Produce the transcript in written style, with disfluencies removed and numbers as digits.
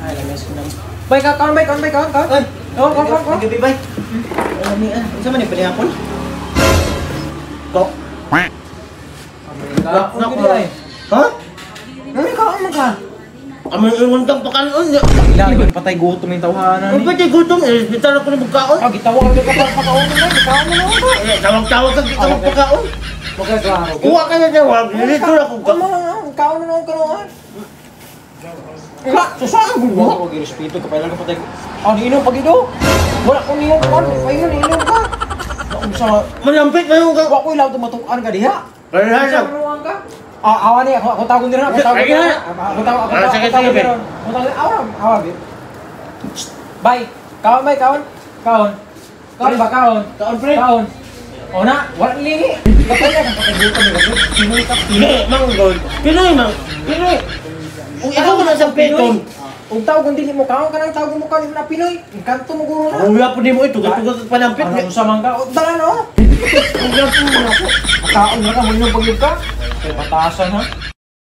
Ay, lagas ko na. Bay, kaon. Ay, kaon. Gabi bay. Alam ni unsa man ni palihapon? Kok. Kaon ko ay. Ha? Ano kaon man ka? Amo ingon tang pakanon niya. Ilang patay gutom yung tawhanan. Ang pati gutom eh, bitar ako ni magkaon. Ah, gitawag ka pa pakaon na, gitawag mo na ako. Tawag-tawag ka kita magpakaon. Wag klaro. Uwa ka na tawag, dito na ko. Kamo, kaon na ako karon. Susaan mo ba? Huwag i-respeto ka, pailan ka patay. Ah, niinom pag ito. Wala kong niinom ka. Ayun, niinom ka. Malampit na yung ka. Wala ko ilaw tumatukan ka diha. Kaya na. Saruan ka. Ah, awan niya. Ako tawag din na. Ako tawag din na. Ako tawag din na. Awan. Bay. Kaon, bay. Kaon. Kaon ba, kaon? Kaon, pre. Kaon. O na, wala lingi. Kapag yan, ang patagutan nila. Pinoy ka. Pinoy, manggol. Pinoy, mang. Pinoy. Kung ikaw ka na sa peton. Kung tawag kung dili mo kaon ka nang tawag mo kanina na Pinoy. Kanto mo guro na. Ang po di mo ito, tugat panampit. Ano sa mangga? O, dala no? Ang po mo ako. Kaon na ka, mo yung pag-ibig ka. Kaya patasan ha.